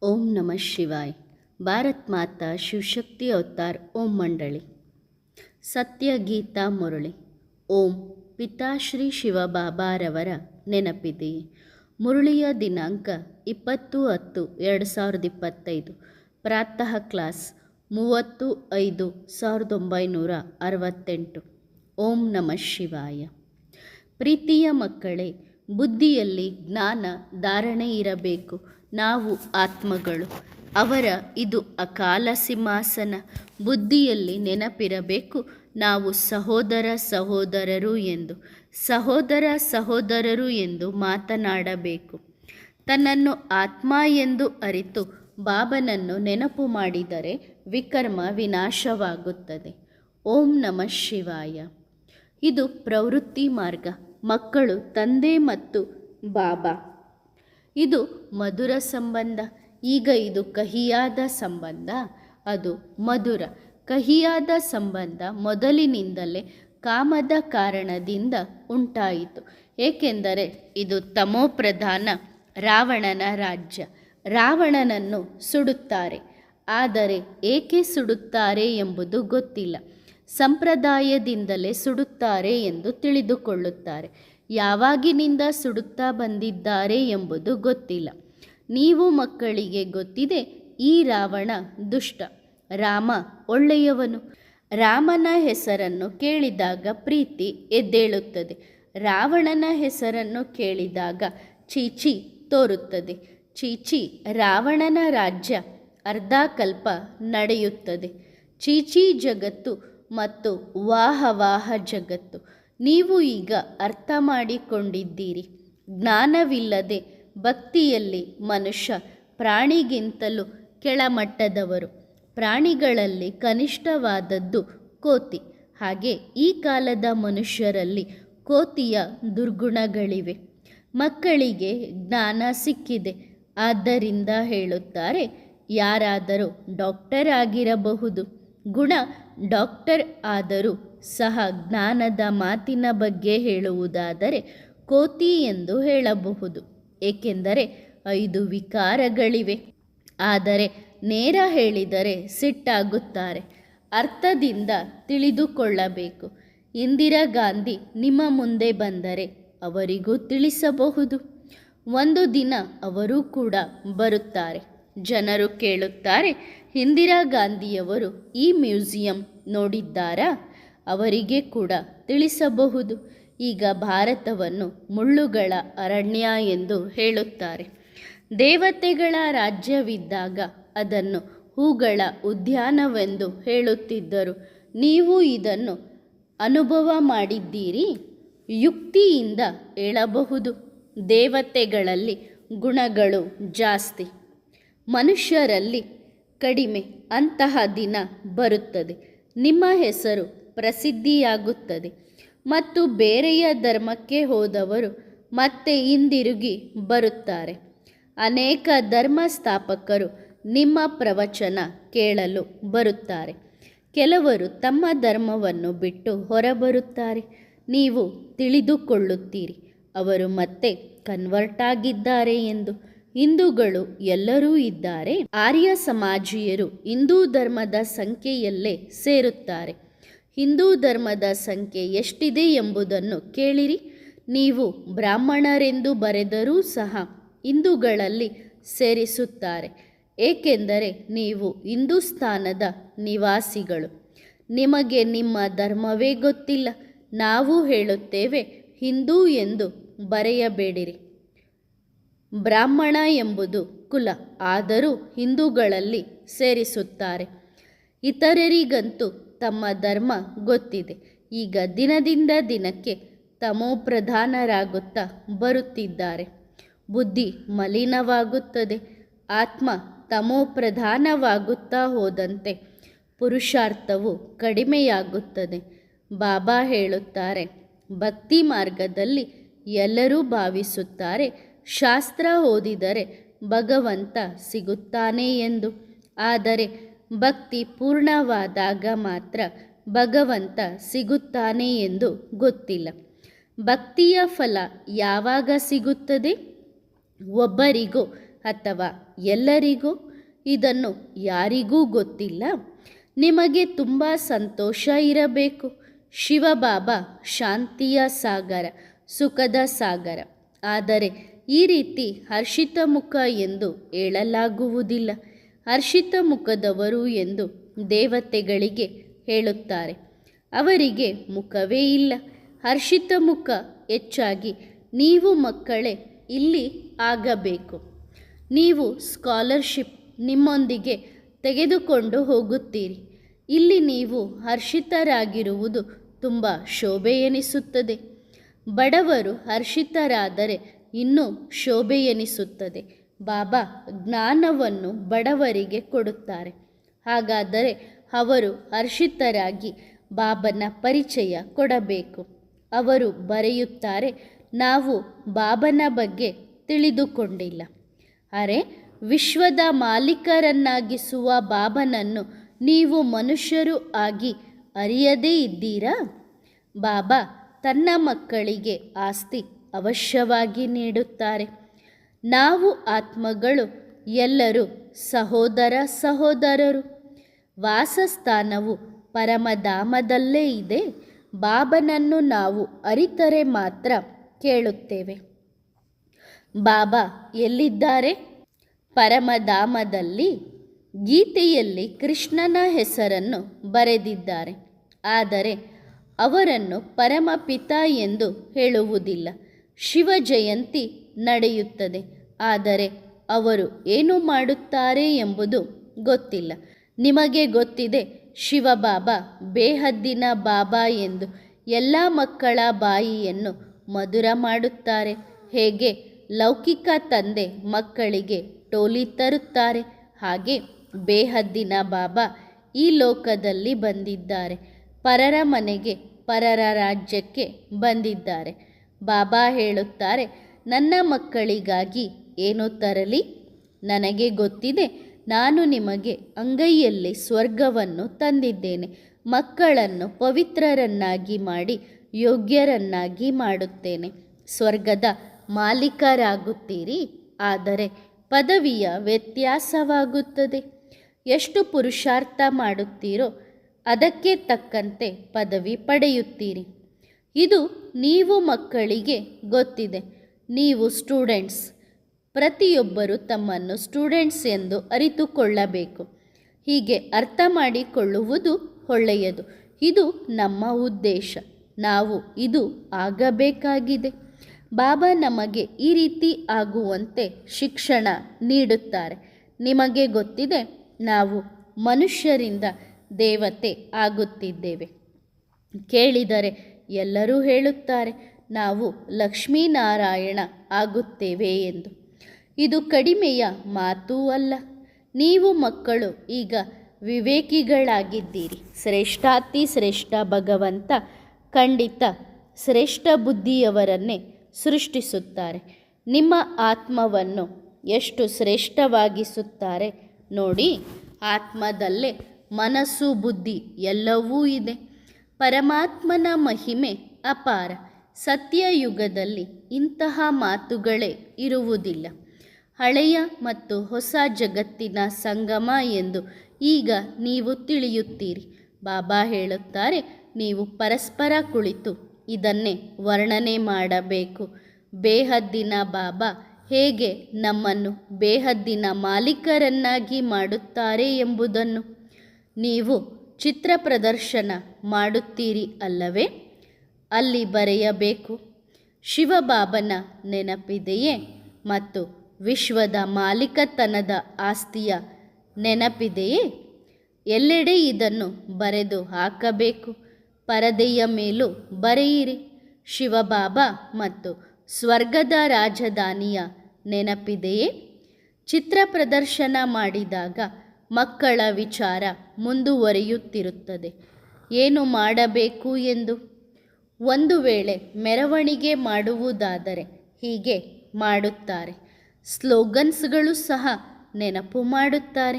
ओम नमः शिवाय। ಭಾರತ್ ಮಾತಾ ಶಿವಶಕ್ತಿ ಅವತಾರ್ ಓಂ ಮಂಡಳಿ ಸತ್ಯಗೀತಾ ಮುರಳಿ ಓಂ ಪಿತಾಶ್ರೀ ಶಿವಬಾಬಾರವರ ನೆನಪಿದೆಯೇ? ಮುರಳಿಯ ದಿನಾಂಕ 20/10/2025 ಪ್ರಾತಃ ಕ್ಲಾಸ್ 30/5/1968 ಓಂ ನಮಃ ಶಿವಾಯ। ಪ್ರೀತಿಯ ಮಕ್ಕಳೇ, ಬುದ್ಧಿಯಲ್ಲಿ ಜ್ಞಾನ ಧಾರಣೆ ಇರಬೇಕು. ನಾವು ಆತ್ಮಗಳು, ಅವರ ಇದು ಅಕಾಲ ಸಿಂಹಾಸನ. ಬುದ್ಧಿಯಲ್ಲಿ ನೆನಪಿರಬೇಕು, ನಾವು ಸಹೋದರ ಸಹೋದರರು ಎಂದು ಮಾತನಾಡಬೇಕು. ತನ್ನನ್ನು ಆತ್ಮ ಎಂದು ಅರಿತು ಬಾಬನನ್ನು ನೆನಪು ಮಾಡಿದರೆ ವಿಕರ್ಮ ವಿನಾಶವಾಗುತ್ತದೆ. ಓಂ ನಮಃ ಶಿವಾಯ। ಇದು ಪ್ರವೃತ್ತಿ ಮಾರ್ಗ. ಮಕ್ಕಳು ತಂದೆ ಮತ್ತು ಬಾಬಾ, ಇದು ಮಧುರ ಸಂಬಂಧ. ಈಗ ಇದು ಕಹಿಯಾದ ಸಂಬಂಧ, ಅದು ಮಧುರ. ಕಹಿಯಾದ ಸಂಬಂಧ ಮೊದಲಿನಿಂದಲೇ ಕಾಮದ ಕಾರಣದಿಂದ ಉಂಟಾಯಿತು. ಏಕೆಂದರೆ ಇದು ತಮೋಪ್ರಧಾನ ರಾವಣನ ರಾಜ್ಯ. ರಾವಣನನ್ನು ಸುಡುತ್ತಾರೆ, ಆದರೆ ಏಕೆ ಸುಡುತ್ತಾರೆ ಎಂಬುದು ಗೊತ್ತಿಲ್ಲ. ಸಂಪ್ರದಾಯದಿಂದಲೇ ಸುಡುತ್ತಾರೆ ಎಂದು ತಿಳಿದುಕೊಳ್ಳುತ್ತಾರೆ. ಯಾವಾಗಿನಿಂದ ಸುಡುತ್ತಾ ಬಂದಿದ್ದಾರೆ ಎಂಬುದು ಗೊತ್ತಿಲ್ಲ. ನೀವು ಮಕ್ಕಳಿಗೆ ಗೊತ್ತಿದೆ, ಈ ರಾವಣ ದುಷ್ಟ, ರಾಮ ಒಳ್ಳೆಯವನು. ರಾಮನ ಹೆಸರನ್ನು ಕೇಳಿದಾಗ ಪ್ರೀತಿ ಎದ್ದೇಳುತ್ತದೆ. ರಾವಣನ ಹೆಸರನ್ನು ಕೇಳಿದಾಗ ಚೀಚಿ ತೋರುತ್ತದೆ. ಚೀಚಿ ರಾವಣನ ರಾಜ್ಯ ಅರ್ಧಕಲ್ಪ ನಡೆಯುತ್ತದೆ. ಚೀಚಿ ಜಗತ್ತು ಮತ್ತು ವಾಹ ಜಗತ್ತು. ನೀವು ಈಗ ಅರ್ಥ ಮಾಡಿಕೊಂಡಿದ್ದೀರಿ. ಜ್ಞಾನವಿಲ್ಲದೆ ಭಕ್ತಿಯಲ್ಲಿ ಮನುಷ್ಯ ಪ್ರಾಣಿಗಿಂತಲೂ ಕೆಳಮಟ್ಟದವರು. ಪ್ರಾಣಿಗಳಲ್ಲಿ ಕನಿಷ್ಠವಾದದ್ದು ಕೋತಿ. ಹಾಗೆ ಈ ಕಾಲದ ಮನುಷ್ಯರಲ್ಲಿ ಕೋತಿಯ ದುರ್ಗುಣಗಳಿವೆ. ಮಕ್ಕಳಿಗೆ ಜ್ಞಾನ ಸಿಕ್ಕಿದೆ, ಆದ್ದರಿಂದ ಹೇಳುತ್ತಾರೆ, ಯಾರಾದರೂ ಡಾಕ್ಟರ್ ಆಗಿರಬಹುದು. ಗುಣ ಡಾಕ್ಟರ್ ಆದರೂ ಸಹ ಜ್ಞಾನದ ಮಾತಿನ ಬಗ್ಗೆ ಹೇಳುವುದಾದರೆ ಕೋತಿ ಎಂದು ಹೇಳಬಹುದು. ಏಕೆಂದರೆ 5 ವಿಕಾರಗಳಿವೆ. ಆದರೆ ನೇರ ಹೇಳಿದರೆ ಸಿಟ್ಟಾಗುತ್ತಾರೆ. ಅರ್ಥದಿಂದ ತಿಳಿದುಕೊಳ್ಳಬೇಕು. ಇಂದಿರಾ ಗಾಂಧಿ ನಿಮ್ಮ ಮುಂದೆ ಬಂದರೆ ಅವರಿಗೂ ತಿಳಿಸಬಹುದು. ಒಂದು ದಿನ ಅವರೂ ಕೂಡ ಬರುತ್ತಾರೆ. ಜನರು ಕೇಳುತ್ತಾರೆ, ಇಂದಿರಾ ಗಾಂಧಿಯವರು ಈ ಮ್ಯೂಸಿಯಂ ನೋಡಿದ್ದಾರಾ? ಅವರಿಗೆ ಕೂಡ ತಿಳಿಸಬಹುದು. ಈಗ ಭಾರತವನ್ನು ಮುಳ್ಳುಗಳ ಅರಣ್ಯ ಎಂದು ಹೇಳುತ್ತಾರೆ. ದೇವತೆಗಳ ರಾಜ್ಯವಿದ್ದಾಗ ಅದನ್ನು ಹೂಗಳ ಉದ್ಯಾನವೆಂದು ಹೇಳುತ್ತಿದ್ದರು. ನೀವು ಇದನ್ನು ಅನುಭವ ಮಾಡಿದ್ದೀರಿ. ಯುಕ್ತಿಯಿಂದ ಹೇಳಬಹುದು. ದೇವತೆಗಳಲ್ಲಿ ಗುಣಗಳು ಜಾಸ್ತಿ, ಮನುಷ್ಯರಲ್ಲಿ ಕಡಿಮೆ. ಅಂತಹ ದಿನ ಬರುತ್ತದೆ, ನಿಮ್ಮ ಹೆಸರು ಪ್ರಸಿದ್ಧಿಯಾಗುತ್ತದೆ ಮತ್ತು ಬೇರೆಯ ಧರ್ಮಕ್ಕೆ ಹೋದವರು ಮತ್ತೆ ಹಿಂದಿರುಗಿ ಬರುತ್ತಾರೆ. ಅನೇಕ ಧರ್ಮ ಸ್ಥಾಪಕರು ನಿಮ್ಮ ಪ್ರವಚನ ಕೇಳಲು ಬರುತ್ತಾರೆ. ಕೆಲವರು ತಮ್ಮ ಧರ್ಮವನ್ನು ಬಿಟ್ಟು ಹೊರಬರುತ್ತಾರೆ. ನೀವು ತಿಳಿದುಕೊಳ್ಳುತ್ತೀರಿ, ಅವರು ಮತ್ತೆ ಕನ್ವರ್ಟ್ ಆಗಿದ್ದಾರೆ ಎಂದು. ಹಿಂದೂಗಳು ಎಲ್ಲರೂ ಇದ್ದಾರೆ. ಆರ್ಯ ಸಮಾಜೀಯರು ಹಿಂದೂ ಧರ್ಮದ ಸಂಖ್ಯೆಯಲ್ಲೇ ಸೇರುತ್ತಾರೆ. ಹಿಂದೂ ಧರ್ಮದ ಸಂಖ್ಯೆ ಎಷ್ಟಿದೆ ಎಂಬುದನ್ನು ಕೇಳಿರಿ. ನೀವು ಬ್ರಾಹ್ಮಣರೆಂದು ಬರೆದರೂ ಸಹ ಹಿಂದೂಗಳಲ್ಲಿ ಸೇರಿಸುತ್ತಾರೆ. ಏಕೆಂದರೆ ನೀವು ಹಿಂದೂಸ್ತಾನದ ನಿವಾಸಿಗಳು. ನಿಮಗೆ ನಿಮ್ಮ ಧರ್ಮವೇ ಗೊತ್ತಿಲ್ಲ. ನಾವು ಹೇಳುತ್ತೇವೆ, ಹಿಂದೂ ಎಂದು ಬರೆಯಬೇಡಿರಿ. ಬ್ರಾಹ್ಮಣ ಎಂಬುದು ಕುಲ, ಆದರೂ ಹಿಂದೂಗಳಲ್ಲಿ ಸೇರಿಸುತ್ತಾರೆ. ಇತರರಿಗಂತೂ ತಮ್ಮ ಧರ್ಮ ಗೊತ್ತಿದೆ. ಈಗ ದಿನದಿಂದ ದಿನಕ್ಕೆ ತಮೋಪ್ರಧಾನರಾಗುತ್ತಾ ಬರುತ್ತಿದ್ದಾರೆ. ಬುದ್ಧಿ ಮಲಿನವಾಗುತ್ತದೆ. ಆತ್ಮ ತಮೋಪ್ರಧಾನವಾಗುತ್ತಾ ಹೋದಂತೆ ಪುರುಷಾರ್ಥವು ಕಡಿಮೆಯಾಗುತ್ತದೆ. ಬಾಬಾ ಹೇಳುತ್ತಾರೆ, ಭಕ್ತಿ ಮಾರ್ಗದಲ್ಲಿ ಎಲ್ಲರೂ ಭಾವಿಸುತ್ತಾರೆ, ಶಾಸ್ತ್ರ ಓದಿದರೆ ಭಗವಂತ ಸಿಗುತ್ತಾನೆ ಎಂದು. ಆದರೆ ಭಕ್ತಿ ಪೂರ್ಣವಾದಾಗ ಮಾತ್ರ ಭಗವಂತ ಸಿಗುತ್ತಾನೆ ಎಂದು ಗೊತ್ತಿಲ್ಲ. ಭಕ್ತಿಯ ಫಲ ಯಾವಾಗ ಸಿಗುತ್ತದೆ? ಒಬ್ಬರಿಗೂ ಅಥವಾ ಎಲ್ಲರಿಗೂ? ಇದನ್ನು ಯಾರಿಗೂ ಗೊತ್ತಿಲ್ಲ. ನಿಮಗೆ ತುಂಬ ಸಂತೋಷ ಇರಬೇಕು. ಶಿವಬಾಬಾ ಶಾಂತಿಯ ಸಾಗರ, ಸುಖದ ಸಾಗರ. ಆದರೆ ಈ ರೀತಿ ಹರ್ಷಿತ ಮುಖ ಎಂದು ಹೇಳಲಾಗುವುದಿಲ್ಲ. ಹರ್ಷಿತ ಮುಖದವರು ಎಂದು ದೇವತೆಗಳಿಗೆ ಹೇಳುತ್ತಾರೆ. ಅವರಿಗೆ ಮುಖವೇ ಇಲ್ಲ. ಹರ್ಷಿತ ಮುಖ ಹೆಚ್ಚಾಗಿ ನೀವು ಮಕ್ಕಳೇ ಇಲ್ಲಿ ಆಗಬೇಕು. ನೀವು ಸ್ಕಾಲರ್ಶಿಪ್ ನಿಮ್ಮೊಂದಿಗೆ ತೆಗೆದುಕೊಂಡು ಹೋಗುತ್ತೀರಿ. ಇಲ್ಲಿ ನೀವು ಹರ್ಷಿತರಾಗಿರುವುದು ತುಂಬ ಶೋಭೆ ಎನಿಸುತ್ತದೆ. ಬಡವರು ಹರ್ಷಿತರಾದರೆ ಇನ್ನೂ ಶೋಭೆ ಎನಿಸುತ್ತದೆ. ಬಾಬಾ ಜ್ಞಾನವನ್ನು ಬಡವರಿಗೆ ಕೊಡುತ್ತಾರೆ. ಹಾಗಾದರೆ ಅವರು ಹರ್ಷಿತರಾಗಿ ಬಾಬನ ಪರಿಚಯ ಕೊಡಬೇಕು. ಅವರು ಬರೆಯುತ್ತಾರೆ, ನಾವು ಬಾಬನ ಬಗ್ಗೆ ತಿಳಿದುಕೊಂಡಿಲ್ಲ. ಅರೆ, ವಿಶ್ವದ ಮಾಲೀಕರನ್ನಾಗಿಸುವ ಬಾಬನನ್ನು ನೀವು ಮನುಷ್ಯರು ಆಗಿ ಅರಿಯದೇ ಇದ್ದೀರಾ? ಬಾಬಾ ತನ್ನ ಮಕ್ಕಳಿಗೆ ಆಸ್ತಿ ಅವಶ್ಯವಾಗಿ ನೀಡುತ್ತಾರೆ. ನಾವು ಆತ್ಮಗಳು ಎಲ್ಲರೂ ಸಹೋದರ ಸಹೋದರರು. ವಾಸಸ್ಥಾನವು ಪರಮಧಾಮದಲ್ಲೇ ಇದೆ. ಬಾಬನನ್ನು ನಾವು ಅರಿತರೆ ಮಾತ್ರ ಕೇಳುತ್ತೇವೆ. ಬಾಬಾ ಎಲ್ಲಿದ್ದಾರೆ? ಪರಮಧಾಮದಲ್ಲಿ. ಗೀತೆಯಲ್ಲಿ ಕೃಷ್ಣನ ಹೆಸರನ್ನು ಬರೆದಿದ್ದಾರೆ. ಆದರೆ ಅವರನ್ನು ಪರಮಪಿತ ಎಂದು ಹೇಳುವುದಿಲ್ಲ. ಶಿವ ಜಯಂತಿ ನಡೆಯುತ್ತದೆ. ಆದರೆ ಅವರು ಏನು ಮಾಡುತ್ತಾರೆ ಎಂಬುದು ಗೊತ್ತಿಲ್ಲ. ನಿಮಗೆ ಗೊತ್ತಿದೆ, ಶಿವಬಾಬಾ ಬೇಹದ್ದಿನ ಬಾಬಾ ಎಂದು ಎಲ್ಲ ಮಕ್ಕಳ ಬಾಯಿಯನ್ನು ಮಧುರ ಮಾಡುತ್ತಾರೆ. ಹೇಗೆ ಲೌಕಿಕ ತಂದೆ ಮಕ್ಕಳಿಗೆ ಟೋಲಿ ತರುತ್ತಾರೆ, ಹಾಗೆ ಬೇಹದ್ದಿನ ಬಾಬಾ ಈ ಲೋಕದಲ್ಲಿ ಬಂದಿದ್ದಾರೆ. ಪರರ ಮನೆಗೆ, ಪರರ ರಾಜ್ಯಕ್ಕೆ ಬಂದಿದ್ದಾರೆ. ಬಾಬಾ ಹೇಳುತ್ತಾರೆ, ನನ್ನ ಮಕ್ಕಳಿಗಾಗಿ ಏನು ತರಲಿ? ನನಗೆ ಗೊತ್ತಿದೆ. ನಾನು ನಿಮಗೆ ಅಂಗೈಯಲ್ಲಿ ಸ್ವರ್ಗವನ್ನು ತಂದಿದ್ದೇನೆ. ಮಕ್ಕಳನ್ನು ಪವಿತ್ರರನ್ನಾಗಿ ಮಾಡಿ ಯೋಗ್ಯರನ್ನಾಗಿ ಮಾಡುತ್ತೇನೆ. ಸ್ವರ್ಗದ ಮಾಲೀಕರಾಗುತ್ತೀರಿ. ಆದರೆ ಪದವಿಯ ವ್ಯತ್ಯಾಸವಾಗುತ್ತದೆ. ಎಷ್ಟು ಪುರುಷಾರ್ಥ ಮಾಡುತ್ತೀರೋ ಅದಕ್ಕೆ ತಕ್ಕಂತೆ ಪದವಿ ಪಡೆಯುತ್ತೀರಿ. ಇದು ನೀವು ಮಕ್ಕಳಿಗೆ ಗೊತ್ತಿದೆ. ನೀವು ಸ್ಟೂಡೆಂಟ್ಸ್. ಪ್ರತಿಯೊಬ್ಬರು ತಮ್ಮನ್ನು ಸ್ಟೂಡೆಂಟ್ಸ್ ಎಂದು ಅರಿತುಕೊಳ್ಳಬೇಕು. ಹೀಗೆ ಅರ್ಥ ಮಾಡಿಕೊಳ್ಳುವುದು ಒಳ್ಳೆಯದು. ಇದು ನಮ್ಮ ಉದ್ದೇಶ. ನಾವು ಇದು ಆಗಬೇಕಾಗಿದೆ. ಬಾಬಾ ನಮಗೆ ಈ ರೀತಿ ಆಗುವಂತೆ ಶಿಕ್ಷಣ ನೀಡುತ್ತಾರೆ. ನಿಮಗೆ ಗೊತ್ತಿದೆ, ನಾವು ಮನುಷ್ಯರಿಂದ ದೇವತೆ ಆಗುತ್ತಿದ್ದೇವೆ. ಕೇಳಿದರೆ ಎಲ್ಲರೂ ಹೇಳುತ್ತಾರೆ, ನಾವು ಲಕ್ಷ್ಮೀನಾರಾಯಣ ಆಗುತ್ತೇವೆ ಎಂದು. ಇದು ಕಡಿಮೆಯ ಮಾತೂ ಅಲ್ಲ. ನೀವು ಮಕ್ಕಳು ಈಗ ವಿವೇಕಿಗಳಾಗಿದ್ದೀರಿ. ಶ್ರೇಷ್ಠಾತಿ ಶ್ರೇಷ್ಠ ಭಗವಂತ ಖಂಡಿತ ಶ್ರೇಷ್ಠ ಬುದ್ಧಿಯವರನ್ನೇ ಸೃಷ್ಟಿಸುತ್ತಾರೆ. ನಿಮ್ಮ ಆತ್ಮವನ್ನು ಎಷ್ಟು ಶ್ರೇಷ್ಠವಾಗಿಸುತ್ತಾರೆ ನೋಡಿ. ಆತ್ಮದಲ್ಲೇ ಮನಸ್ಸು, ಬುದ್ಧಿ ಎಲ್ಲವೂ ಇದೆ. ಪರಮಾತ್ಮನ ಮಹಿಮೆ ಅಪಾರ. ಸತ್ಯಯುಗದಲ್ಲಿ ಇಂತಹ ಮಾತುಗಳೇ ಇರುವುದಿಲ್ಲ. ಹಳೆಯ ಮತ್ತು ಹೊಸ ಜಗತ್ತಿನ ಸಂಗಮ ಎಂದು ಈಗ ನೀವು ತಿಳಿಯುತ್ತೀರಿ. ಬಾಬಾ ಹೇಳುತ್ತಾರೆ, ನೀವು ಪರಸ್ಪರ ಕುಳಿತು ಇದನ್ನೇ ವರ್ಣನೆ ಮಾಡಬೇಕು. ಬೇಹದ್ದಿನ ಬಾಬಾ ಹೇಗೆ ನಮ್ಮನ್ನು ಬೇಹದ್ದಿನ ಮಾಲೀಕರನ್ನಾಗಿ ಮಾಡುತ್ತಾರೆ ಎಂಬುದನ್ನು ನೀವು ಚಿತ್ರ ಪ್ರದರ್ಶನ ಮಾಡುತ್ತೀರಿ ಅಲ್ಲವೇ? ಅಲ್ಲಿ ಬರೆಯಬೇಕು. ಶಿವಬಾಬನ ನೆನಪಿದೆಯೇ? ಮತ್ತು ವಿಶ್ವದ ಮಾಲೀಕತನದ ಆಸ್ತಿಯ ನೆನಪಿದೆಯೇ? ಎಲ್ಲೆಡೆ ಇದನ್ನು ಬರೆದು ಹಾಕಬೇಕು. ಪರದೆಯ ಮೇಲೂ ಬರೆಯಿರಿ. ಶಿವಬಾಬಾ ಮತ್ತು ಸ್ವರ್ಗದ ರಾಜಧಾನಿಯ ನೆನಪಿದೆಯೇ? ಚಿತ್ರ ಪ್ರದರ್ಶನ ಮಾಡಿದಾಗ ಮಕ್ಕಳ ವಿಚಾರ ಮುಂದುವರಿಯುತ್ತಿರುತ್ತದೆ. ಏನು ಮಾಡಬೇಕು ಎಂದು. ಒಂದು ವೇಳೆ ಮೆರವಣಿಗೆ ಮಾಡುವುದಾದರೆ ಹೀಗೆ ಮಾಡುತ್ತಾರೆ. ಸ್ಲೋಗನ್ಸ್ಗಳು ಸಹ ನೆನಪು ಮಾಡುತ್ತಾರೆ.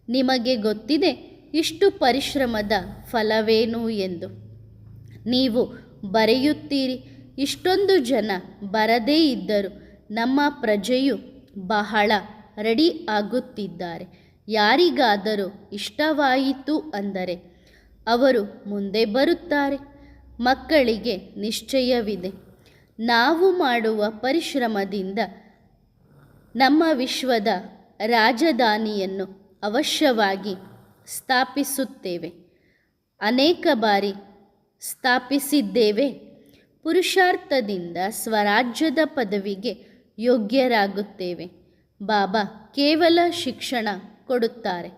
ನಿಮಗೆ ಗೊತ್ತಿದೆ ಇಷ್ಟು ಪರಿಶ್ರಮದ ಫಲವೇನು ಎಂದು. ನೀವು ಬರೆಯುತ್ತೀರಿ. ಇಷ್ಟೊಂದು ಜನ ಬರದೇ ಇದ್ದರೂ ನಮ್ಮ ಪ್ರಜೆಯು ಬಹಳ ರೆಡಿ ಆಗುತ್ತಿದ್ದಾರೆ. ಯಾರಿಗಾದರೂ ಇಷ್ಟವಾಯಿತು ಅಂದರೆ ಅವರು ಮುಂದೆ ಬರುತ್ತಾರೆ. ಮಕ್ಕಳಿಗೆ ನಿಶ್ಚಯವಿದೆ, ನಾವು ಮಾಡುವ ಪರಿಶ್ರಮದಿಂದ ನಮ್ಮ ವಿಶ್ವದ ರಾಜಧಾನಿಯನ್ನು ಅವಶ್ಯವಾಗಿ ಸ್ಥಾಪಿಸುತ್ತೇವೆ. ಅನೇಕ ಬಾರಿ ಸ್ಥಾಪಿಸಿದ್ದೇವೆ. ಪುರುಷಾರ್ಥದಿಂದ ಸ್ವರಾಜ್ಯದ ಪದವಿಗೆ ಯೋಗ್ಯರಾಗುತ್ತೇವೆ. ಬಾಬಾ ಕೇವಲ ಶಿಕ್ಷಣ ಕೊಡುತ್ತಾರೆ,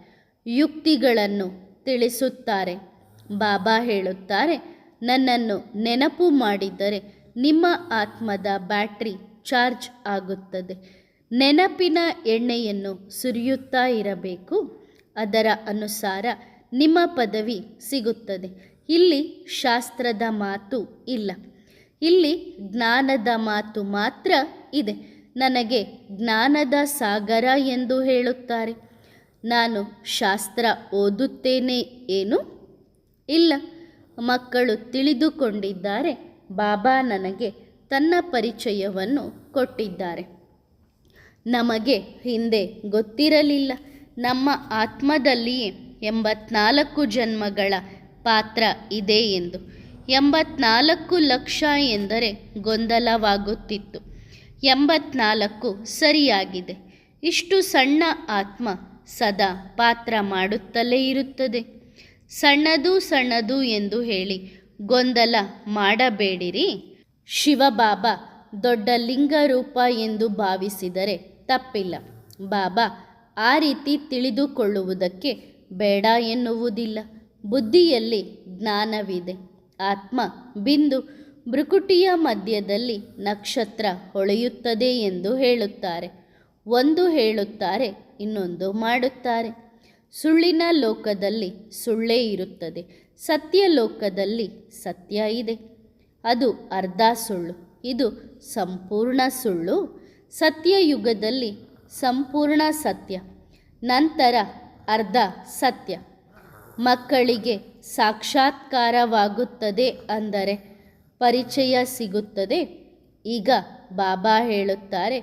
ಯುಕ್ತಿಗಳನ್ನು ತಿಳಿಸುತ್ತಾರೆ. ಬಾಬಾ ಹೇಳುತ್ತಾರೆ, ನನ್ನನ್ನು ನೆನಪು ಮಾಡಿದರೆ ನಿಮ್ಮ ಆತ್ಮದ ಬ್ಯಾಟ್ರಿ ಚಾರ್ಜ್ ಆಗುತ್ತದೆ. ನೆನಪಿನ ಎಣ್ಣೆಯನ್ನು ಸುರಿಯುತ್ತಾ ಇರಬೇಕು. ಅದರ ಅನುಸಾರ ನಿಮ್ಮ ಪದವಿ ಸಿಗುತ್ತದೆ. ಇಲ್ಲಿ ಶಾಸ್ತ್ರದ ಮಾತು ಇಲ್ಲ, ಇಲ್ಲಿ ಜ್ಞಾನದ ಮಾತು ಮಾತ್ರ ಇದೆ. ನನಗೆ ಜ್ಞಾನದ ಸಾಗರ ಎಂದು ಹೇಳುತ್ತಾರೆ. ನಾನು ಶಾಸ್ತ್ರ ಓದುತ್ತೇನೆ ಏನು? ಇಲ್ಲ. ಮಕ್ಕಳು ತಿಳಿದುಕೊಂಡಿದ್ದಾರೆ, ಬಾಬಾ ನನಗೆ ತನ್ನ ಪರಿಚಯವನ್ನು ಕೊಟ್ಟಿದ್ದಾರೆ. ನಮಗೆ ಹಿಂದೆ ಗೊತ್ತಿರಲಿಲ್ಲ, ನಮ್ಮ ಆತ್ಮದಲ್ಲಿಯೇ 84 ಜನ್ಮಗಳ ಪಾತ್ರ ಇದೆ ಎಂದು. 84 ಲಕ್ಷ ಎಂದರೆ ಗೊಂದಲವಾಗುತ್ತಿತ್ತು. 84 ಸರಿಯಾಗಿದೆ. ಇಷ್ಟು ಸಣ್ಣ ಆತ್ಮ ಸದಾ ಪಾತ್ರ ಮಾಡುತ್ತಲೇ ಇರುತ್ತದೆ. ಸಣ್ಣದು ಸಣ್ಣದು ಎಂದು ಹೇಳಿ ಗೊಂದಲ ಮಾಡಬೇಡಿರಿ. ಶಿವಬಾಬಾ ದೊಡ್ಡ ಲಿಂಗ ರೂಪ ಎಂದು ಭಾವಿಸಿದರೆ ತಪ್ಪಿಲ್ಲ. ಬಾಬಾ ಆ ರೀತಿ ತಿಳಿದುಕೊಳ್ಳುವುದಕ್ಕೆ ಬೇಡ ಎನ್ನುವುದಿಲ್ಲ. ಬುದ್ಧಿಯಲ್ಲಿ ಜ್ಞಾನವಿದೆ. ಆತ್ಮ ಬಿಂದು ಭ್ರುಕುಟಿಯ ಮಧ್ಯದಲ್ಲಿ ನಕ್ಷತ್ರ ಹೊಳೆಯುತ್ತದೆ ಎಂದು ಹೇಳುತ್ತಾರೆ. ಒಂದು ಹೇಳುತ್ತಾರೆ, ಇನ್ನೊಂದು ಮಾಡುತ್ತಾರೆ. ಸುಳ್ಳಿನ ಲೋಕದಲ್ಲಿ ಸುಳ್ಳೇ ಇರುತ್ತದೆ, ಸತ್ಯ ಲೋಕದಲ್ಲಿ ಸತ್ಯ ಇದೆ. ಅದು ಅರ್ಧ ಸುಳ್ಳು, ಇದು ಸಂಪೂರ್ಣ ಸುಳ್ಳು. ಸತ್ಯಯುಗದಲ್ಲಿ ಸಂಪೂರ್ಣ ಸತ್ಯ, ನಂತರ ಅರ್ಧ ಸತ್ಯ. ಮಕ್ಕಳಿಗೆ ಸಾಕ್ಷಾತ್ಕಾರವಾಗುತ್ತದೆ ಅಂದರೆ ಪರಿಚಯ ಸಿಗುತ್ತದೆ. ಈಗ ಬಾಬಾ ಹೇಳುತ್ತಾರೆ,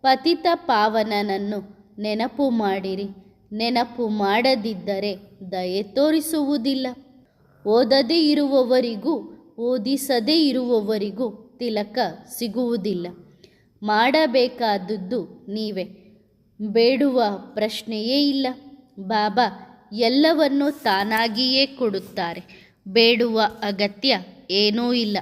ಪತಿತ ಪಾವನನನ್ನು ನೆನಪು ಮಾಡಿರಿ. ನೆನಪು ಮಾಡದಿದ್ದರೆ ದಯೆ ತೋರಿಸುವುದಿಲ್ಲ. ಓದದೇ ಇರುವವರಿಗೂ ಓದಿಸದೇ ಇರುವವರಿಗೂ ತಿಲಕ ಸಿಗುವುದಿಲ್ಲ. ಮಾಡಬೇಕಾದದ್ದು ನೀವೇ, ಬೇಡುವ ಪ್ರಶ್ನೆಯೇ ಇಲ್ಲ. ಬಾಬಾ ಎಲ್ಲವನ್ನೂ ತಾನಾಗಿಯೇ ಕೊಡುತ್ತಾರೆ. ಬೇಡುವ ಅಗತ್ಯ ಏನೂ ಇಲ್ಲ.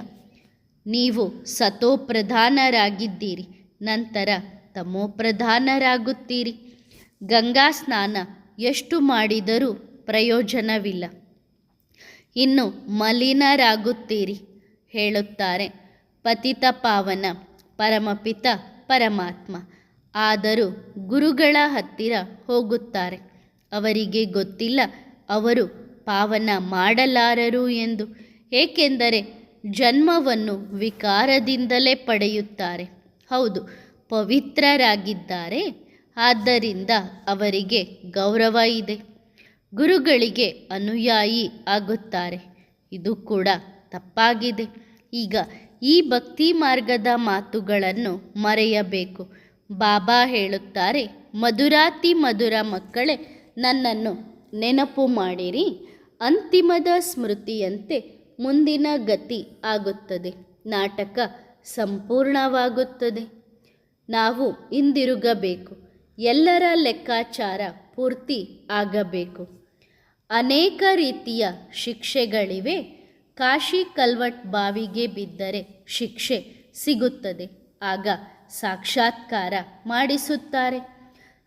ನೀವು ಸತೋಪ್ರಧಾನರಾಗಿದ್ದೀರಿ, ನಂತರ ತಮೋಪ್ರಧಾನರಾಗುತ್ತೀರಿ. ಗಂಗಾ ಸ್ನಾನ ಎಷ್ಟು ಮಾಡಿದರೂ ಪ್ರಯೋಜನವಿಲ್ಲ, ಇನ್ನು ಮಲಿನರಾಗುತ್ತೀರಿ. ಹೇಳುತ್ತಾರೆ, ಪತಿತ ಪಾವನ ಪರಮಪಿತ ಪರಮಾತ್ಮ. ಆದರೂ ಗುರುಗಳ ಹತ್ತಿರ ಹೋಗುತ್ತಾರೆ. ಅವರಿಗೆ ಗೊತ್ತಿಲ್ಲ ಅವರು ಪಾವನ ಮಾಡಲಾರರು ಎಂದು. ಏಕೆಂದರೆ ಜನ್ಮವನ್ನು ವಿಕಾರದಿಂದಲೇ ಪಡೆಯುತ್ತಾರೆ. ಹೌದು, ಪವಿತ್ರರಾಗಿದ್ದಾರೆ, ಆದ್ದರಿಂದ ಅವರಿಗೆ ಗೌರವ ಇದೆ. ಗುರುಗಳಿಗೆ ಅನುಯಾಯಿ ಆಗುತ್ತಾರೆ. ಇದು ಕೂಡ ತಪ್ಪಾಗಿದೆ. ಈಗ ಈ ಭಕ್ತಿ ಮಾರ್ಗದ ಮಾತುಗಳನ್ನು ಮರೆಯಬೇಕು. ಬಾಬಾ ಹೇಳುತ್ತಾರೆ, ಮಧುರಾತಿ ಮಧುರ ಮಕ್ಕಳೇ, ನನ್ನನ್ನು ನೆನಪು ಮಾಡಿರಿ. ಅಂತಿಮದ ಸ್ಮೃತಿಯಂತೆ ಮುಂದಿನ ಗತಿ ಆಗುತ್ತದೆ. ನಾಟಕ ಸಂಪೂರ್ಣವಾಗುತ್ತದೆ. ನಾವು ಹಿಂದಿರುಗಬೇಕು. ಎಲ್ಲರ ಲೆಕ್ಕಾಚಾರ ಪೂರ್ತಿ ಆಗಬೇಕು. ಅನೇಕ ರೀತಿಯ ಶಿಕ್ಷೆಗಳಿವೆ. ಕಾಶಿ ಕಲ್ವಟ್ ಬಾವಿಗೆ ಬಿದ್ದರೆ ಶಿಕ್ಷೆ ಸಿಗುತ್ತದೆ. ಆಗ ಸಾಕ್ಷಾತ್ಕಾರ ಮಾಡಿಸುತ್ತಾರೆ.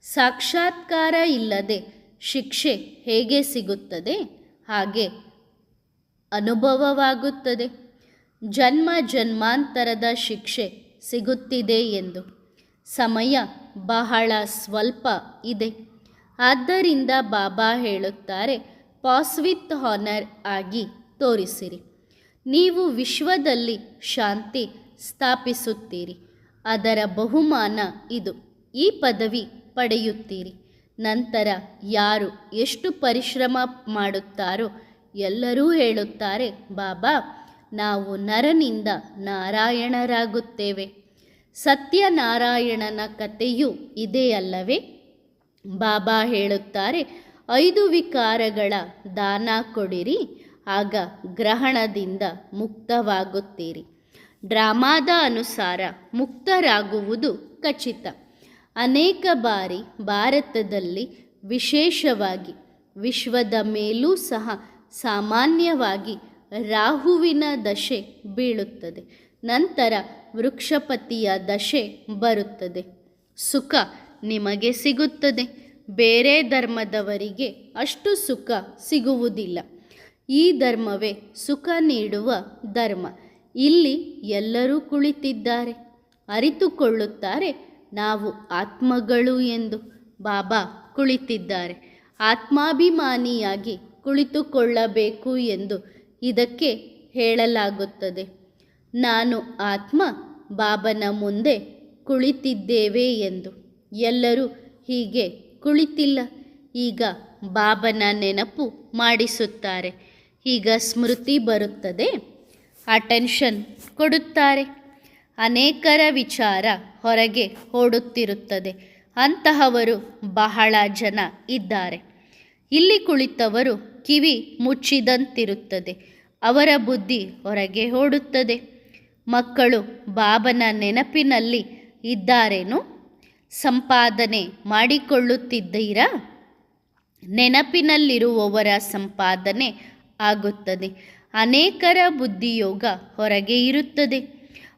ಸಾಕ್ಷಾತ್ಕಾರ ಇಲ್ಲದೆ ಶಿಕ್ಷೆ ಹೇಗೆ ಸಿಗುತ್ತದೆ? ಹಾಗೆ ಅನುಭವವಾಗುತ್ತದೆ. ಜನ್ಮ ಜನ್ಮಾಂತರದ ಶಿಕ್ಷೆ ಸಿಗುತ್ತಿದೆ ಎಂದು. ಸಮಯ ಬಹಳ ಸ್ವಲ್ಪ ಇದೆ. ಆದ್ದರಿಂದ ಬಾಬಾ ಹೇಳುತ್ತಾರೆ, ಪಾಸ್ ವಿತ್ ಹಾನರ್ ಆಗಿ ತೋರಿಸಿರಿ. ನೀವು ವಿಶ್ವದಲ್ಲಿ ಶಾಂತಿ ಸ್ಥಾಪಿಸುತ್ತೀರಿ. ಅದರ ಬಹುಮಾನ ಇದು. ಈ ಪದವಿ ಪಡೆಯುತ್ತೀರಿ. ನಂತರ ಯಾರು ಎಷ್ಟು ಪರಿಶ್ರಮ ಮಾಡುತ್ತಾರೋ ಎಲ್ಲರೂ ಹೇಳುತ್ತಾರೆ, ಬಾಬಾ ನಾವು ನರನಿಂದ ನಾರಾಯಣರಾಗುತ್ತೇವೆ. ಸತ್ಯನಾರಾಯಣನ ಕಥೆಯೂ ಇದೆಯಲ್ಲವೇ? ಬಾಬಾ ಹೇಳುತ್ತಾರೆ, 5 ವಿಕಾರಗಳ ದಾನ ಕೊಡಿರಿ, ಆಗ ಗ್ರಹಣದಿಂದ ಮುಕ್ತವಾಗುತ್ತೀರಿ. ಡ್ರಾಮಾದ ಅನುಸಾರ ಮುಕ್ತರಾಗುವುದು ಖಚಿತ. ಅನೇಕ ಬಾರಿ ಭಾರತದಲ್ಲಿ, ವಿಶೇಷವಾಗಿ ವಿಶ್ವದ ಮೇಲೂ ಸಹ ಸಾಮಾನ್ಯವಾಗಿ ರಾಹುವಿನ ದಶೆ ಬೀಳುತ್ತದೆ. ನಂತರ ವೃಕ್ಷಪತಿಯ ದಶೆ ಬರುತ್ತದೆ. ಸುಖ ನಿಮಗೆ ಸಿಗುತ್ತದೆ. ಬೇರೆ ಧರ್ಮದವರಿಗೆ ಅಷ್ಟು ಸುಖ ಸಿಗುವುದಿಲ್ಲ. ಈ ಧರ್ಮವೇ ಸುಖ ನೀಡುವ ಧರ್ಮ. ಇಲ್ಲಿ ಎಲ್ಲರೂ ಕುಳಿತಿದ್ದಾರೆ, ಅರಿತುಕೊಳ್ಳುತ್ತಾರೆ ನಾವು ಆತ್ಮಗಳು ಎಂದು. ಬಾಬಾ ಕುಳಿತಿದ್ದಾರೆ. ಆತ್ಮಾಭಿಮಾನಿಯಾಗಿ ಕುಳಿತುಕೊಳ್ಳಬೇಕು ಎಂದು ಇದಕ್ಕೆ ಹೇಳಲಾಗುತ್ತದೆ. ನಾನು ಆತ್ಮ, ಬಾಬನ ಮುಂದೆ ಕುಳಿತಿದ್ದೇವೆ ಎಂದು. ಎಲ್ಲರೂ ಹೀಗೆ ಕುಳಿತಿಲ್ಲ. ಈಗ ಬಾಬನ ನೆನಪು ಮಾಡಿಸುತ್ತಾರೆ. ಈಗ ಸ್ಮೃತಿ ಬರುತ್ತದೆ, ಅಟೆನ್ಷನ್ ಕೊಡುತ್ತಾರೆ. ಅನೇಕರ ವಿಚಾರ ಹೊರಗೆ ಓಡುತ್ತಿರುತ್ತದೆ. ಅಂತಹವರು ಬಹಳ ಜನ ಇದ್ದಾರೆ. ಇಲ್ಲಿ ಕುಳಿತವರು ಕಿವಿ ಮುಚ್ಚಿದಂತಿರುತ್ತದೆ. ಅವರ ಬುದ್ಧಿ ಹೊರಗೆ ಓಡುತ್ತದೆ. ಮಕ್ಕಳು ಬಾಬನ ನೆನಪಿನಲ್ಲಿ ಇದ್ದಾರೇನೋ? ಸಂಪಾದನೆ ಮಾಡಿಕೊಳ್ಳುತ್ತಿದ್ದೀರಾ? ನೆನಪಿನಲ್ಲಿರುವವರ ಸಂಪಾದನೆ ಆಗುತ್ತದೆ. ಅನೇಕರ ಬುದ್ಧಿಯೋಗ ಹೊರಗೆ ಇರುತ್ತದೆ.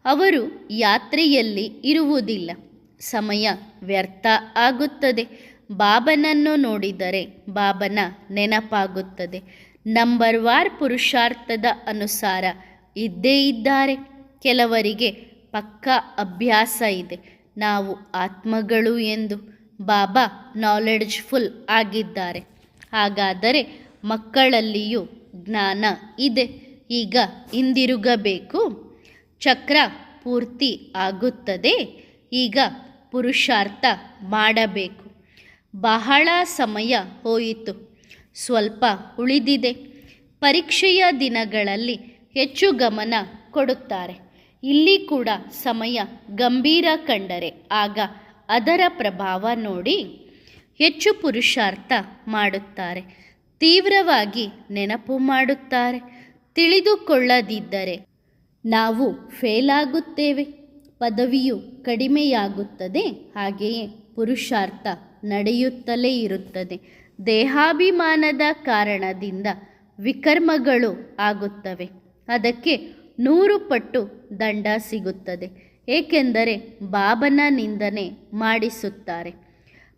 ಅವರು ಯಾತ್ರೆಯಲ್ಲಿ ಇರುವುದಿಲ್ಲ. ಸಮಯ ವ್ಯರ್ಥ ಆಗುತ್ತದೆ. ಬಾಬನನ್ನು ನೋಡಿದರೆ ಬಾಬನ ನೆನಪಾಗುತ್ತದೆ. ನಂಬರ್ವಾರ್ ಪುರುಷಾರ್ಥದ ಅನುಸಾರ ಇದ್ದೇ ಇದ್ದಾರೆ. ಕೆಲವರಿಗೆ ಪಕ್ಕಾ ಅಭ್ಯಾಸ ಇದೆ, ನಾವು ಆತ್ಮಗಳು ಎಂದು. ಬಾಬಾ ನಾಲೆಡ್ಜ್ಫುಲ್ ಆಗಿದ್ದಾರೆ. ಹಾಗಾದರೆ ಮಕ್ಕಳಲ್ಲಿಯೂ ಜ್ಞಾನ ಇದೆ. ಈಗ ಹಿಂದಿರುಗಬೇಕು. ಚಕ್ರ ಪೂರ್ತಿ ಆಗುತ್ತದೆ. ಈಗ ಪುರುಷಾರ್ಥ ಮಾಡಬೇಕು. ಬಹಳ ಸಮಯ ಹೋಯಿತು, ಸ್ವಲ್ಪ ಉಳಿದಿದೆ. ಪರೀಕ್ಷೆಯ ದಿನಗಳಲ್ಲಿ ಹೆಚ್ಚು ಗಮನ ಕೊಡುತ್ತಾರೆ. ಇಲ್ಲಿ ಕೂಡ ಸಮಯ ಗಂಭೀರ ಕಂಡರೆ ಆಗ ಅದರ ಪ್ರಭಾವ ನೋಡಿ ಹೆಚ್ಚು ಪುರುಷಾರ್ಥ ಮಾಡುತ್ತಾರೆ. ತೀವ್ರವಾಗಿ ನೆನಪು ಮಾಡುತ್ತಾರೆ. ತಿಳಿದುಕೊಳ್ಳದಿದ್ದರೆ ನಾವು ಫೇಲ್ ಆಗುತ್ತೇವೆ. ಪದವಿಯು ಕಡಿಮೆಯಾಗುತ್ತದೆ. ಹಾಗೆಯೇ ಪುರುಷಾರ್ಥ ನಡೆಯುತ್ತಲೇ ಇರುತ್ತದೆ. ದೇಹಾಭಿಮಾನದ ಕಾರಣದಿಂದ ವಿಕರ್ಮಗಳು ಆಗುತ್ತವೆ. ಅದಕ್ಕೆ 100 ಪಟ್ಟು ದಂಡ ಸಿಗುತ್ತದೆ. ಏಕೆಂದರೆ ಬಾಬನ ನಿಂದನೆ ಮಾಡಿಸುತ್ತಾರೆ.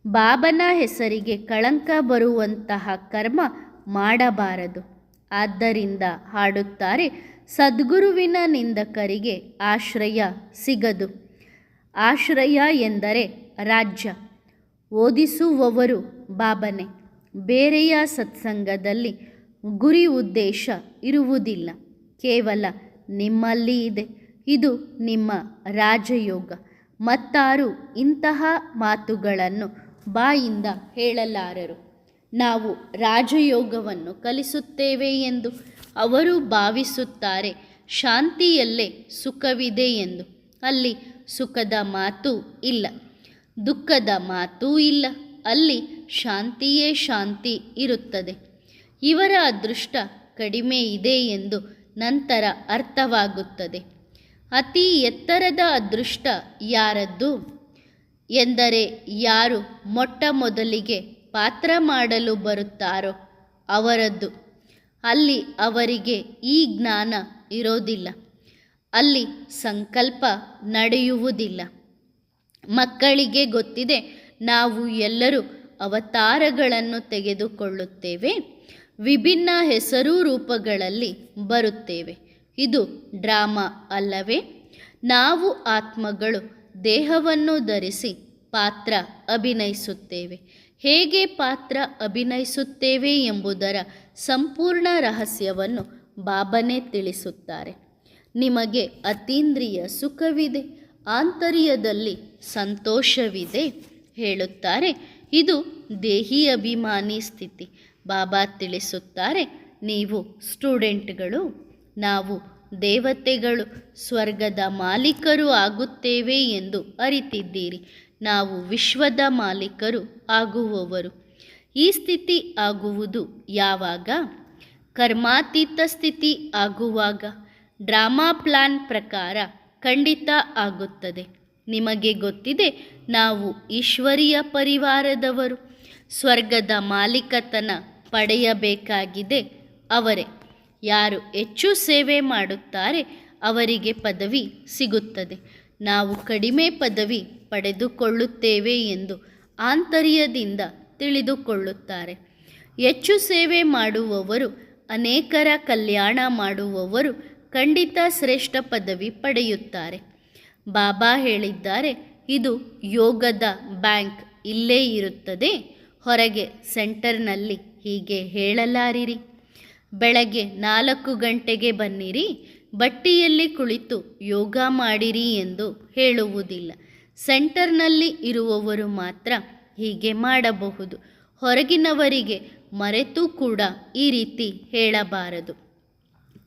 ಬಾಬನ ಹೆಸರಿಗೆ ಕಳಂಕ ಬರುವಂತಹ ಕರ್ಮ ಮಾಡಬಾರದು. ಆದ್ದರಿಂದ ಹಾಡುತ್ತಾರೆ, ಸದ್ಗುರುವಿನ ನಿಂದಕರಿಗೆ ಆಶ್ರಯ ಸಿಗದು. ಆಶ್ರಯ ಎಂದರೆ ರಾಜ್ಯ. ಓದಿಸುವವರು ಬಾಬನೆ. ಬೇರೆಯ ಸತ್ಸಂಗದಲ್ಲಿ ಗುರಿ ಉದ್ದೇಶ ಇರುವುದಿಲ್ಲ. ಕೇವಲ ನಿಮ್ಮಲ್ಲಿ ಇದೆ. ಇದು ನಿಮ್ಮ ರಾಜಯೋಗ. ಮತ್ತಾರು ಇಂತಹ ಮಾತುಗಳನ್ನು ಬಾಯಿಂದ ಹೇಳಲಾರರು. ನಾವು ರಾಜಯೋಗವನ್ನು ಕಲಿಸುತ್ತೇವೆ ಎಂದು ಅವರು ಭಾವಿಸುತ್ತಾರೆ. ಶಾಂತಿಯಲ್ಲೇ ಸುಖವಿದೆ ಎಂದು. ಅಲ್ಲಿ ಸುಖದ ಮಾತು ಇಲ್ಲ, ದುಃಖದ ಮಾತೂ ಇಲ್ಲ. ಅಲ್ಲಿ ಶಾಂತಿಯೇ ಶಾಂತಿ ಇರುತ್ತದೆ. ಇವರ ಅದೃಷ್ಟ ಕಡಿಮೆ ಇದೆ ಎಂದು ನಂತರ ಅರ್ಥವಾಗುತ್ತದೆ. ಅತಿ ಎತ್ತರದ ಅದೃಷ್ಟ ಯಾರದ್ದು ಎಂದರೆ, ಯಾರು ಮೊಟ್ಟ ಮೊದಲಿಗೆ ಪಾತ್ರ ಮಾಡಲು ಬರುತ್ತಾರೋ ಅವರದ್ದು. ಅಲ್ಲಿ ಅವರಿಗೆ ಈ ಜ್ಞಾನ ಇರೋದಿಲ್ಲ. ಅಲ್ಲಿ ಸಂಕಲ್ಪ ನಡೆಯುವುದಿಲ್ಲ. ಮಕ್ಕಳಿಗೆ ಗೊತ್ತಿದೆ, ನಾವು ಎಲ್ಲರೂ ಅವತಾರಗಳನ್ನು ತೆಗೆದುಕೊಳ್ಳುತ್ತೇವೆ. ವಿಭಿನ್ನ ಹೆಸರು ರೂಪಗಳಲ್ಲಿ ಬರುತ್ತೇವೆ. ಇದು ಡ್ರಾಮಾ ಅಲ್ಲವೇ? ನಾವು ಆತ್ಮಗಳು ದೇಹವನ್ನು ಧರಿಸಿ ಪಾತ್ರ ಅಭಿನಯಿಸುತ್ತೇವೆ. ಹೇಗೆ ಪಾತ್ರ ಅಭಿನಯಿಸುತ್ತೇವೆ ಎಂಬುದರ ಸಂಪೂರ್ಣ ರಹಸ್ಯವನ್ನು ಬಾಬನೇ ತಿಳಿಸುತ್ತಾರೆ. ನಿಮಗೆ ಅತೀಂದ್ರಿಯ ಸುಖವಿದೆ, ಆಂತರ್ಯದಲ್ಲಿ ಸಂತೋಷವಿದೆ ಹೇಳುತ್ತಾರೆ. ಇದು ದೇಹಿ ಅಭಿಮಾನಿ ಸ್ಥಿತಿ. ಬಾಬಾ ತಿಳಿಸುತ್ತಾರೆ, ನೀವು ಸ್ಟೂಡೆಂಟ್ಗಳು, ನಾವು ದೇವತೆಗಳು ಸ್ವರ್ಗದ ಮಾಲೀಕರು ಆಗುತ್ತೇವೆ ಎಂದು ಅರಿತಿದ್ದೀರಿ. ನಾವು ವಿಶ್ವದ ಮಾಲೀಕರು ಆಗುವವರು. ಈ ಸ್ಥಿತಿ ಆಗುವುದು ಯಾವಾಗ? ಕರ್ಮಾತೀತ ಸ್ಥಿತಿ ಆಗುವಾಗ. ಡ್ರಾಮಾ ಪ್ಲಾನ್ ಪ್ರಕಾರ ಖಂಡಿತ ಆಗುತ್ತದೆ. ನಿಮಗೆ ಗೊತ್ತಿದೆ, ನಾವು ಈಶ್ವರೀಯ ಪರಿವಾರದವರು. ಸ್ವರ್ಗದ ಮಾಲೀಕತನ ಪಡೆಯಬೇಕಾಗಿದೆ ಅವರೇ. ಯಾರು ಹೆಚ್ಚು ಸೇವೆ ಮಾಡುತ್ತಾರೆ ಅವರಿಗೆ ಪದವಿ ಸಿಗುತ್ತದೆ. ನಾವು ಕಡಿಮೆ ಪದವಿ ಪಡೆದುಕೊಳ್ಳುತ್ತೇವೆ ಎಂದು ಆಂತರ್ಯದಿಂದ ತಿಳಿದುಕೊಳ್ಳುತ್ತಾರೆ. ಹೆಚ್ಚು ಸೇವೆ ಮಾಡುವವರು, ಅನೇಕರ ಕಲ್ಯಾಣ ಮಾಡುವವರು ಖಂಡಿತ ಶ್ರೇಷ್ಠ ಪದವಿ ಪಡೆಯುತ್ತಾರೆ. ಬಾಬಾ ಹೇಳಿದ್ದಾರೆ, ಇದು ಯೋಗದ ಬ್ಯಾಂಕ್ ಇಲ್ಲೇ ಇರುತ್ತದೆ, ಹೊರಗೆ ಸೆಂಟರ್ನಲ್ಲಿ ಹೀಗೆ ಹೇಳಲಾರಿರಿ. ಬೆಳಗ್ಗೆ 4 ಗಂಟೆಗೆ ಬನ್ನಿರಿ, ಬಟ್ಟಿಯಲ್ಲಿ ಕುಳಿತು ಯೋಗ ಮಾಡಿರಿ ಎಂದು ಹೇಳುವುದಿಲ್ಲ. ಸೆಂಟರ್ನಲ್ಲಿ ಇರುವವರು ಮಾತ್ರ ಹೀಗೆ ಮಾಡಬಹುದು. ಹೊರಗಿನವರಿಗೆ ಮರೆತು ಕೂಡ ಈ ರೀತಿ ಹೇಳಬಾರದು.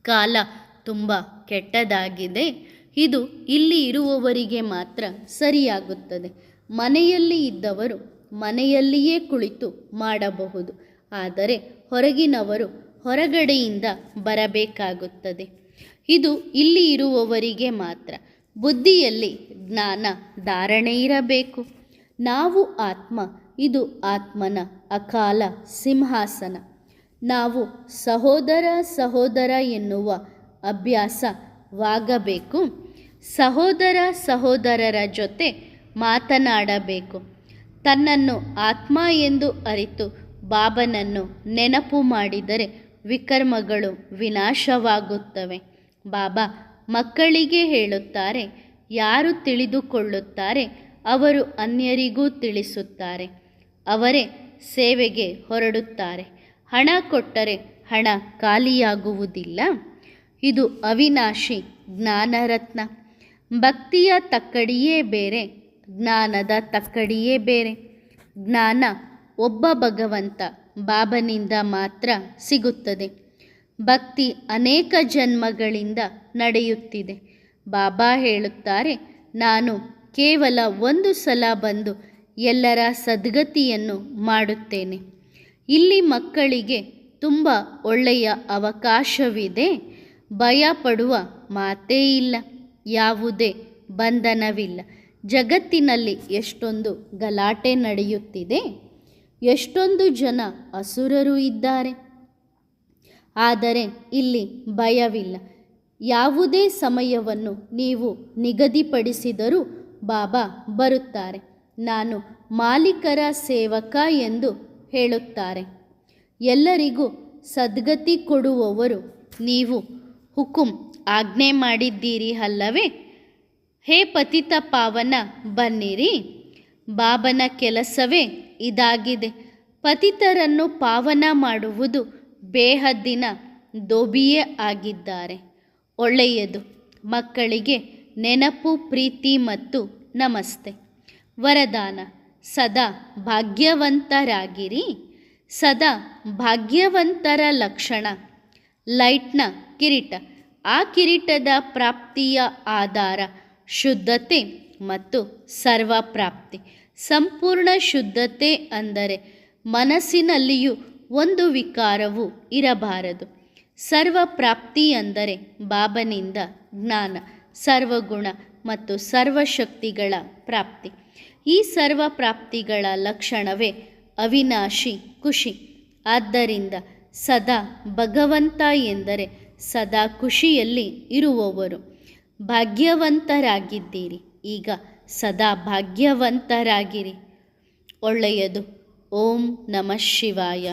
ಕಾಲ ತುಂಬ ಕೆಟ್ಟದಾಗಿದೆ. ಇದು ಇಲ್ಲಿ ಇರುವವರಿಗೆ ಮಾತ್ರ ಸರಿಯಾಗುತ್ತದೆ. ಮನೆಯಲ್ಲಿ ಇದ್ದವರು ಮನೆಯಲ್ಲಿಯೇ ಕುಳಿತು ಮಾಡಬಹುದು. ಆದರೆ ಹೊರಗಿನವರು ಹೊರಗಡೆಯಿಂದ ಬರಬೇಕಾಗುತ್ತದೆ. ಇದು ಇಲ್ಲಿ ಇರುವವರಿಗೆ ಮಾತ್ರ. ಬುದ್ಧಿಯಲ್ಲಿ ಜ್ಞಾನ ಧಾರಣೆ ಇರಬೇಕು. ನಾವು ಆತ್ಮ, ಇದು ಆತ್ಮನ ಅಕಾಲ ಸಿಂಹಾಸನ. ನಾವು ಸಹೋದರ ಸಹೋದರ ಎನ್ನುವ ಅಭ್ಯಾಸವಾಗಬೇಕು. ಸಹೋದರ ಸಹೋದರರ ಜೊತೆ ಮಾತನಾಡಬೇಕು. ತನ್ನನ್ನು ಆತ್ಮ ಎಂದು ಅರಿತು ಬಾಬನನ್ನು ನೆನಪು ಮಾಡಿದರೆ ವಿಕರ್ಮಗಳು ವಿನಾಶವಾಗುತ್ತವೆ. ಬಾಬಾ ಮಕ್ಕಳಿಗೆ ಹೇಳುತ್ತಾರೆ, ಯಾರು ತಿಳಿದುಕೊಳ್ಳುತ್ತಾರೆ ಅವರು ಅನ್ಯರಿಗೂ ತಿಳಿಸುತ್ತಾರೆ. ಅವರೇ ಸೇವೆಗೆ ಹೊರಡುತ್ತಾರೆ. ಹಣ ಕೊಟ್ಟರೆ ಹಣ ಖಾಲಿಯಾಗುವುದಿಲ್ಲ. ಇದು ಅವಿನಾಶಿ ಜ್ಞಾನರತ್ನ. ಭಕ್ತಿಯ ತಕ್ಕಡಿಯೇ ಬೇರೆ, ಜ್ಞಾನದ ತಕ್ಕಡಿಯೇ ಬೇರೆ. ಜ್ಞಾನ ಒಬ್ಬ ಭಗವಂತ ಬಾಬನಿಂದ ಮಾತ್ರ ಸಿಗುತ್ತದೆ. ಭಕ್ತಿ ಅನೇಕ ಜನ್ಮಗಳಿಂದ ನಡೆಯುತ್ತಿದೆ. ಬಾಬಾ ಹೇಳುತ್ತಾರೆ, ನಾನು ಕೇವಲ ಒಂದು ಸಲ ಬಂದು ಎಲ್ಲರ ಸದ್ಗತಿಯನ್ನು ಮಾಡುತ್ತೇನೆ. ಇಲ್ಲಿ ಮಕ್ಕಳಿಗೆ ತುಂಬ ಒಳ್ಳೆಯ ಅವಕಾಶವಿದೆ. ಭಯ ಪಡುವ ಮಾತೇ ಇಲ್ಲ. ಯಾವುದೇ ಬಂಧನವಿಲ್ಲ. ಜಗತ್ತಿನಲ್ಲಿ ಎಷ್ಟೊಂದು ಗಲಾಟೆ ನಡೆಯುತ್ತಿದೆ. ಎಷ್ಟೊಂದು ಜನ ಅಸುರರು ಇದ್ದಾರೆ. ಆದರೆ ಇಲ್ಲಿ ಭಯವಿಲ್ಲ. ಯಾವುದೇ ಸಮಯವನ್ನು ನೀವು ನಿಗದಿಪಡಿಸಿದರೂ ಬಾಬಾ ಬರುತ್ತಾರೆ. ನಾನು ಮಾಲೀಕರ ಸೇವಕ ಎಂದು ಹೇಳುತ್ತಾರೆ. ಎಲ್ಲರಿಗೂ ಸದ್ಗತಿ ಕೊಡುವವರು ನೀವು. ಹುಕುಂ ಆಜ್ಞೆ ಮಾಡಿದ್ದೀರಿ ಅಲ್ಲವೇ? ಹೇ ಪತಿತ ಪಾವನ, ಬನ್ನಿರಿ. ಬಾಬನ ಕೆಲಸವೇ ಇದಾಗಿದೆ. ಪತಿತರನ್ನು ಪಾವನ ಮಾಡುವುದು ಬೇಹದ್ದಿನ ದೋಬಿಯೇ ಆಗಿದ್ದಾರೆ. ಒಳ್ಳೆಯದು. ಮಕ್ಕಳಿಗೆ ನೆನಪು, ಪ್ರೀತಿ ಮತ್ತು ನಮಸ್ತೆ. ವರದಾನ: ಸದಾ ಭಾಗ್ಯವಂತರಾಗಿರಿ. ಸದಾ ಭಾಗ್ಯವಂತರ ಲಕ್ಷಣ ಲೈಟ್ನ ಕಿರೀಟ. ಆ ಕಿರೀಟದ ಪ್ರಾಪ್ತಿಯ ಆಧಾರ ಶುದ್ಧತೆ ಮತ್ತು ಸರ್ವ ಪ್ರಾಪ್ತಿ. ಸಂಪೂರ್ಣ ಶುದ್ಧತೆ ಅಂದರೆ ಮನಸ್ಸಿನಲ್ಲಿಯೂ ಒಂದು ವಿಕಾರವೂ ಇರಬಾರದು. ಸರ್ವ ಪ್ರಾಪ್ತಿ ಅಂದರೆ ಬಾಬನಿಂದ ಜ್ಞಾನ, ಸರ್ವಗುಣ ಮತ್ತು ಸರ್ವಶಕ್ತಿಗಳ ಪ್ರಾಪ್ತಿ. ಈ ಸರ್ವ ಪ್ರಾಪ್ತಿಗಳ ಲಕ್ಷಣವೇ ಅವಿನಾಶಿ ಖುಷಿ. ಆದ್ದರಿಂದ ಸದಾ ಭಗವಂತ ಎಂದರೆ ಸದಾ ಖುಷಿಯಲ್ಲಿ ಇರುವವರು. ಭಾಗ್ಯವಂತರಾಗಿದ್ದೀರಿ. ಈಗ ಸದಾ ಭಾಗ್ಯವಂತರಾಗಿರಿ. ಒಳ್ಳೆಯದು. ಓಂ ನಮಃ ಶಿವಾಯ.